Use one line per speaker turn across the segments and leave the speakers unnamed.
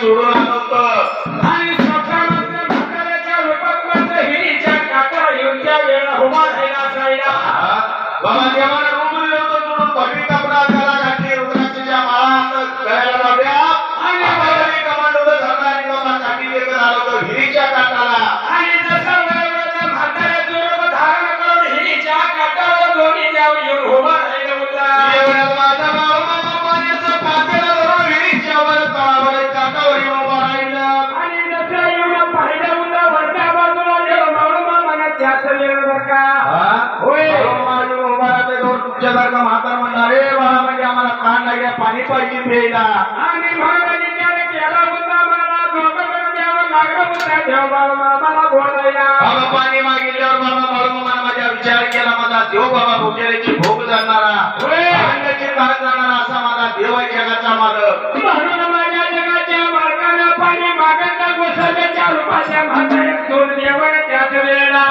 सोडून आणतो
आणि स्वतः मात्र म्हाताऱ्याच्या रूपात मात्र हिरीच्या काठावर येऊन त्या वेळेला उभा राहिला असायला.
बाबा देवाला रूप दिलं होतं सोडून भगवी कपडा त्याला घातली रुद्राक्षाच्या माळा गळ्याला लावल्या आणि बाबाने कमांडोला धरला आणि बाबा काठी लेकर आलो होतो हिरीच्या काठाला.
आणि जसा वयोवृद्ध म्हाताऱ्याचं रूप धारण करून हिरीच्या काठावर दोन्ही देव येऊन उभा राहिला होता.
एवढ्यात माझा बाळ मामा पाण्याचं पातेलं धरून हिरीच्या वर तळावर काठावर येऊन उभा राहिला.
आणि जसं येऊन पाहिलं होतं वरच्या बाजूला देव मामानं त्याच वेळ का होय
तुमच्यासारखा म्हातारा म्हणणार रे बाळा म्हणजे आम्हाला कान लागल्या पाणी पाहिजे प्यायला.
आणि महाराजांनी त्याने केला होता मला दोघं द्यावं लागलं होतं देव बाबा मामाला बोलायला.
बाबा पाणी मागितल्यावर बाबा बाळूमामाने माझा विचार केला माझा देव बाबा भोगेल्याची भोग जाणारा अंगाची धार जाणारा असा माझा देव आहे जगाचा मालक.
म्हणून माझ्या जगाच्या मालकानं पाणी मागणला गोसाव्याच्या रूपाच्या म्हाताऱ्यात दोन देवाने त्याच वेळेला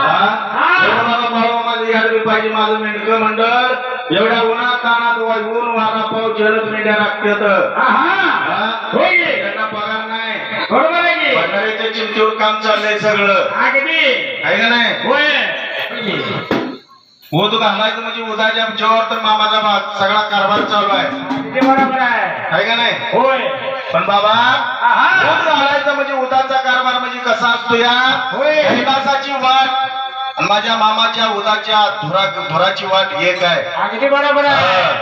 बाबा बाळूमामाचं याडवी पाहिजे माझं मेंढकं मंडळ. एवढ्या उन्हात तानात ऊन वारा पाऊस झेलत मेंढ्या लागतात. त्यांना पगार नाही.
बरोबर आहे की
पगाराच्या चिमटीवर काम चाललंय सगळं
अगदी
आहे का नाही.
होय
ऊद घालायचं म्हणजे उदाच्या जेव्हा तर मामाचा भाग सगळा कारभार चालू आहे.
अगदी बरोबर आहे
का नाही.
होय
पण बाबा ऊद घालायचं म्हणजे उदाचा कारभार म्हणजे कसा असतो या कैलासाची वाट आणि माझ्या मामाच्या उदाच्या धुराची वाट एक आहे.
अगदी बरोबर आहे.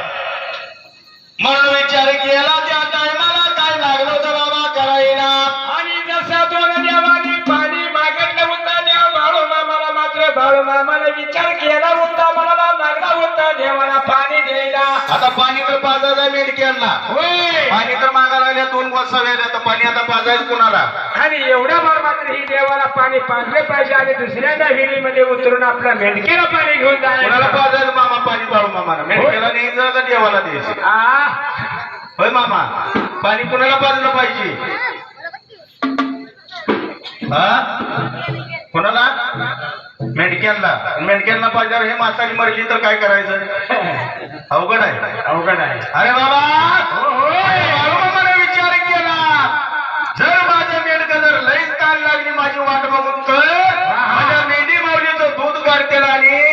म्हणून विचार केला त्या टायमाला काय लागलं होतं बाबा करायला.
आणि जसा दोन देवानी पाणी मागितलं होतं देव बाळू मामाला मात्र बाळू मामाला विचार केला होता मला लागला होता देवाला पाणी द्यायला.
आता पाणी तर पाजायला मेंढक्यांना
होय
पाणी तर मागायला लागल्या 2 गोसाव्या तर पाणी आता पाजायचं कुणाला.
आणि एवढ्या बार मात्र ही देवाला पाणी पाजलं पाहिजे आणि दुसऱ्यांदा विहिरीमध्ये उतरून आपल्या मेंढकीला पाणी घेऊन
कुणाला
जायला.
पाजायचं मामा पाणी बाळू मामाला मेंढक्याला न्यायचं का देवाला द्यायचं. होय मामा पाणी कुणाला पाजलं पाहिजे. कुणाला मेंढक्यांना पाहिजे. हे मासाची मरली तर काय करायचं. अवघड आहे
अवघड आहे.
अरे बाबा बाळूमामाने विचार केला जर माझं मेंढक जर लईच ताण लागली माझी वाट बघून तर माझ्या मेंढी माऊलीचं दूध काढतेला आणि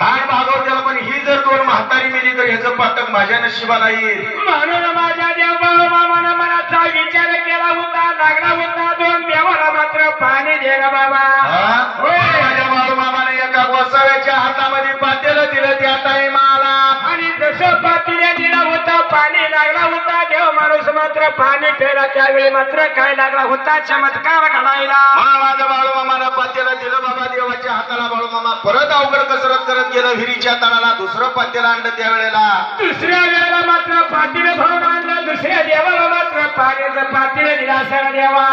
ताण भागवतेला पण ही जर 2 म्हातारी मेली तर ह्याचं पातक माझ्या नशिबाला येईल.
म्हणून माझ्या देव बाळू मामानं मनाचा विचार केला होता लागला होता 2 देवाला मात्र पाणी द्यायला बाबा.
माझ्या बाळूमामाने एका गोसाव्याच्या हातामध्ये पातेलं दिलं त्या टाइमाला
आणि जसं पातीला दिला होता पाणी लागला होता देव माणूस मात्र पाणी प्यायला त्यावेळी मात्र काय लागला होता चमत्कार घडायला.
माझ्या बाळूमामानं पातेलं दिलं बाबा देवाच्या हाताला. बाळूमामा परत अवघड कसरत करत गेलं विहिरीच्या तळाला दुसरं पातेलं आणलं त्यावेळेला.
दुसऱ्या वेळेला मात्र पातीला भरून आणलं दुसऱ्या देवाला मात्र पाण्याचं पातीला दिला सगळा देवा.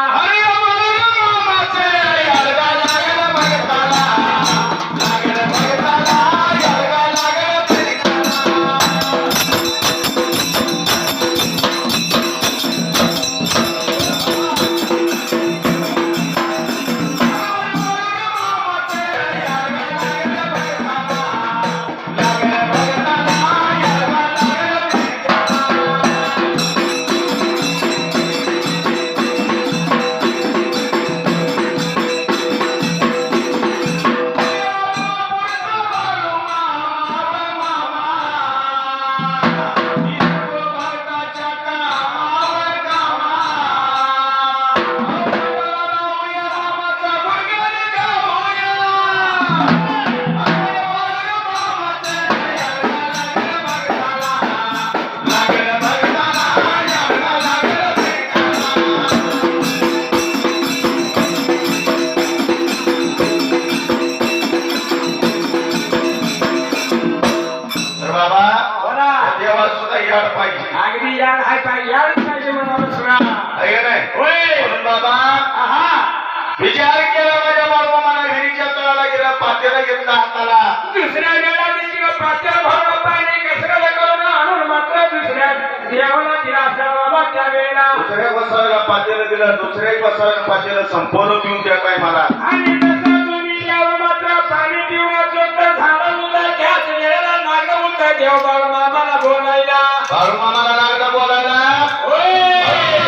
विचार केला माझ्या बाळूमामाला विहिरीच्या तळाला गेला पातेला घेतला हाताला.
दुसऱ्या वेळेला तिला पातेला भरून पाणी कसरत करून आणून मात्र दुसऱ्या देवाला दिला असा बाबा त्या वेळेला.
दुसऱ्या गोसाव्याला पातेलं दिलं दुसऱ्या गोसाव्याला पातेलं संपूर्ण पिऊन द्या काय मला.
आणि तसं तुम्ही देव मात्र पाणी पिऊन झालं होतं त्याच वेळेला लागलं होतं देव बाळूमामाला बोलायला.
बाळूमामाला लागलं बोलायला.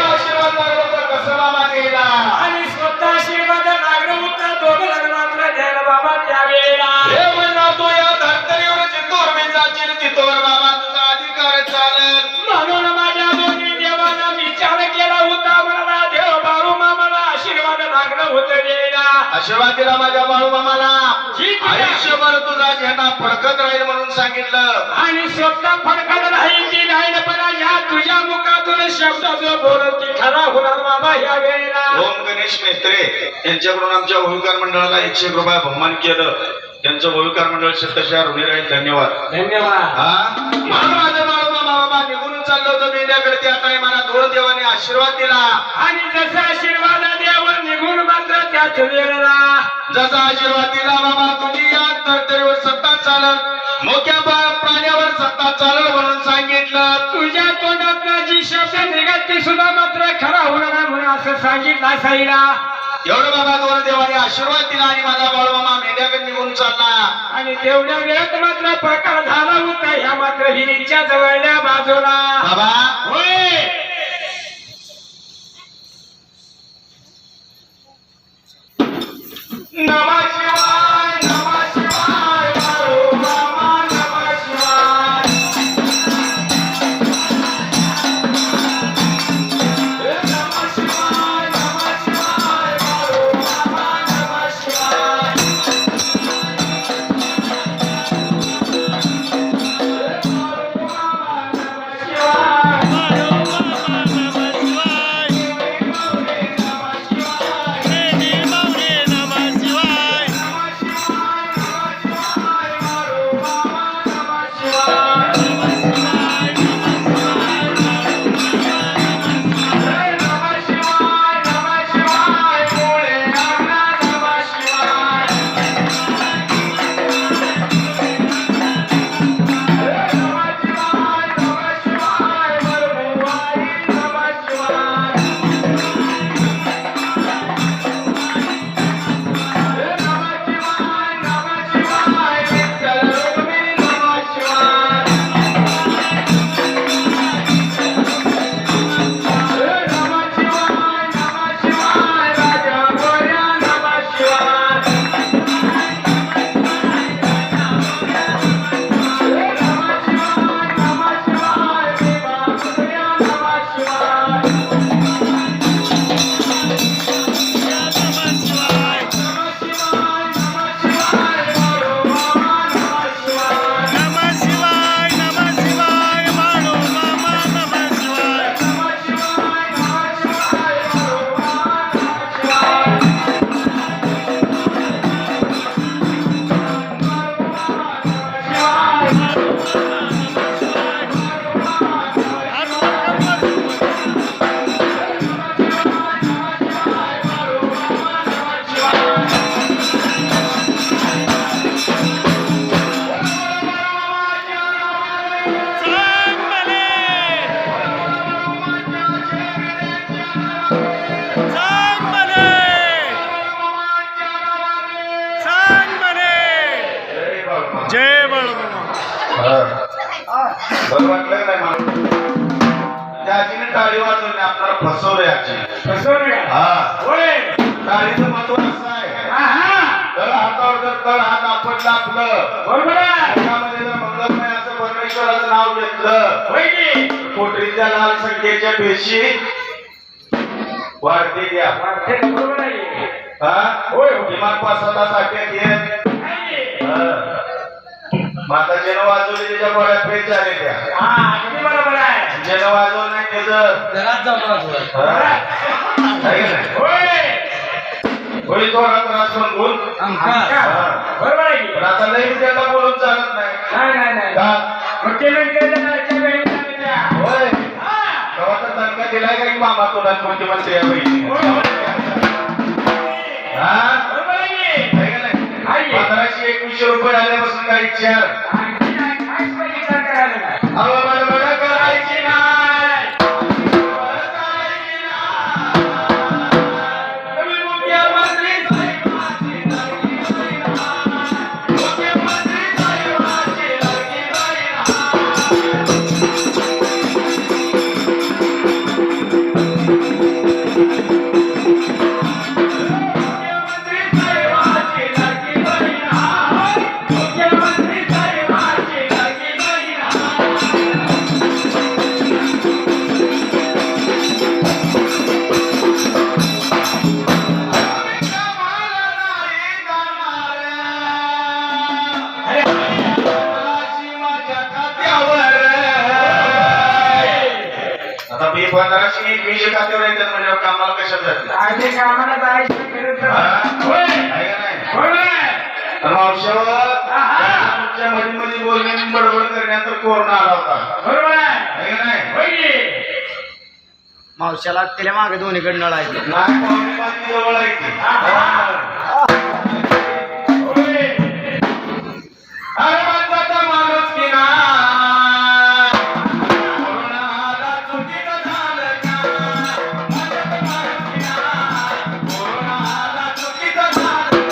आशीर्वाद लागला तर कसं तोवर बाबा तुझा अधिकार चालेल.
म्हणून माझ्या दोन्ही देवांना विचार केला होता मला देव बाळू मामाला आशीर्वाद लागलं होतं द्यायला.
आशीर्वाद दिला माझ्या बाळू मामाला.
ठीक आहे.
आयुष्यभर तुझा झेंडा फडकत राहील म्हणून सांगितलं.
आणि स्वतः फडकत राहील ती राहील पण या तुझ्या मुखातून शब्द जो बोलत ती खरा होणार बाबा या वेळेला.
ओम गणेश मेत्रे यांच्याकडून आमच्या होळकर मंडळाला 100 रुपये बहुमान केलं. त्यांचं होळकर मंडळ शतशः ऋणी राहील. धन्यवाद.
धन्यवाद.
हा माझं बाळू मामा बाबा निघून चाललो होतो मेंढ्याकडे. त्या टायमाला दोन देवाने आशीर्वाद दिला.
आणि जसा आशीर्वाद देवर निघून मात्र त्याच वेळेला
जसा आशीर्वाद दिला बाबा तुझी या तरतरीवर सत्ता चालत मोठ्या प्राण्यावर सत्ता चालव म्हणून सांगितलं.
तुझ्या तोंडातनं जी शब्द निघत ती सुद्धा मात्र खरा होणार नाही म्हणून असं सांगितलं साईला.
एवढं बाबा दोन देवाने आशीर्वाद दिला आणि माझा बाळूमामा मेंढ्याकडे निघून चालला.
आणि तेवढ्या वेळात मात्र प्रकार झाला होता ह्या मात्र हिरीच्या जवळल्या बाजूला.
बाबा
होय
नमः शिवाय नमः शिवाय बाळूमामा नमः शिवाय. नमः शिवाय नमः शिवाय बाळूमामा नमः शिवाय.
जय बाळूमामा.
बरं वाटलं नाही मला. त्या आजीने टाळी वाजवली आपल्याला फसवलंय आजी. हा
होय
टाळीचं महत्व असं आहे. तर हातावर जर तळ हात आपटला आपलं
बरोबर आहे.
त्यामध्ये जर मंगल नाही असं परमेश्वराचं नाव घेतलं
होय की
कोटरीच्या लाल संख्येच्या पेशी वाढते द्या.
बरोबर आहे.
हा
होय
किमान 5-7 तासात येत. माता जेन वाजवली त्याच्या बऱ्या पेच झाले त्या.
अगदी बरोबर आहे.
जेन वाजवलं नाही त्याचं
घरात जाऊन
होईल थोडा त्रास पण बोल.
बरोबर आहे की.
पण आता लई त्याला बोलून चालत नाही.
नाही नाही
का
मग ते वेळेच्या वेळी सांगितल्या.
होय गावाचा तणका दिलाय का की मामा तुला मुख्यमंत्री या बहिणी हा
बरोबर आहे की.
आहे का नाही. 1500-2100 रुपये आल्यापासून काही विचार बडबड करायची नाही. तुम्ही मुख्यमंत्री साहेबाची लाडकी बहीण. मुख्यमंत्री साहेबाची लाडकी बहीण. मुख्यमंत्री साहेबाची लाडकी बहीण. मुख्यमंत्री साहेब आता मी 1500 2100 खात्यावर येतात म्हणजे कामाला कशात जाते
आधी कामाला जायचं फिरत
होय आहे का नाही तर मावशावर तुमच्या मध्ये बोलण्याने बडबड करण्यात कोरोना आला होता
बरोबर
आहे का नाही
होय
मावशाला त्याला मागे दोन्हीकडे नळ आहे
नाही पाहुणे जवळ आहे की. अरे माणसाचा माणूस की ना कोरोना आला चुकीचं झालं का माणसाचा माणूस की ना कोरोना आला चुकीचं झालं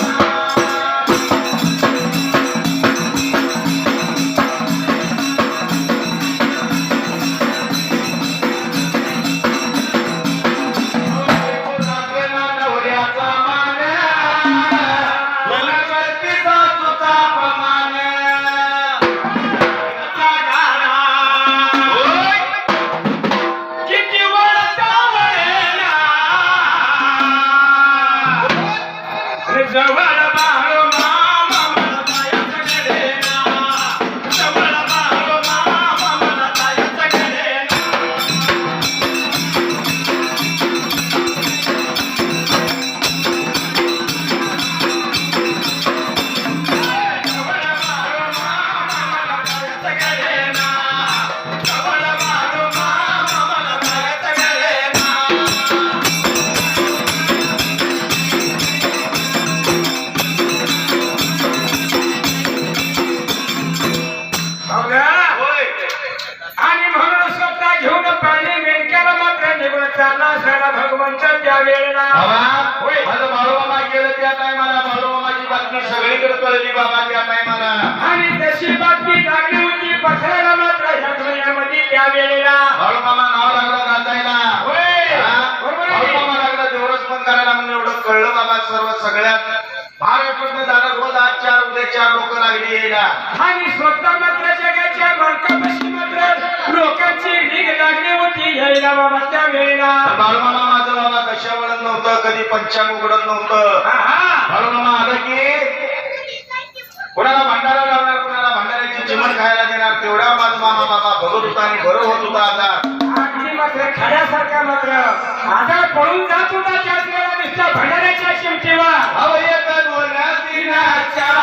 नवऱ्याचा मान गणपतीचा सुता प्रमाण
किती वळता वळेना जवळ बाळो मामा मला जायचं कडेना जवळ बाळो मामा मला जायचं कडेना आणि म्हणून स्वतः घेऊन पाणी मेंढक्याला मात्र निघून चालला असताना भगवंत त्या वेळेला
माझं बाळूमामा गेलं त्या टायमाला बाळूमामाची बातमी सगळीकडे कळली बाबा त्या टायमाला
आणि तशी बातमी लागली होती पसरायला मात्र ह्या दुनियामध्ये त्या वेळेला
बाळूमामा नाव लागलं गाजायला
बरोबर आहे.
बाळूमामा लागला देवरच पण करायला म्हणजे एवढं कळलं बाबा सगळ्यात महाराष्ट्रातनं झालं रोज आज 4 उद्या 4 लोक लागली यायला
आणि स्वतः मात्र जगाच्या मालकापाशी मात्र लोकांची ढीग लागली होती यायला बाबा त्या वेळेला
बाळूमामा माझं बाबा कशा वळत नव्हतं कधी पंचांग उघडत नव्हतं बाळूमामा आलं की कोणाला भांडारा लावणार कोणाला भांडाऱ्याची चिमण खायला देणार तेवढा माझा मामा बाबा भरत होता आणि बरं होत होता आता
अगदी मात्र खड्यासारखा मात्र आजार पळून जात होता त्याच वेळेला नुसत्या भंडाऱ्याच्या चिमटीवर
अहो एक दोन दिनाच्या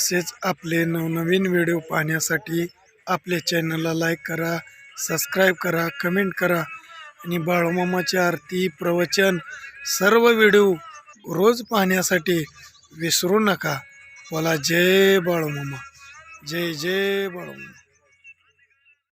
असेच आपले नवनवीन व्हिडिओ पाहण्यासाठी आपल्या चॅनलला लाईक करा, सबस्क्राईब करा, कमेंट करा आणि बाळूमामाची आरती प्रवचन सर्व व्हिडिओ रोज पाहण्यासाठी विसरू नका. बोला जय बाळूमामा, जय जय बाळूमामा.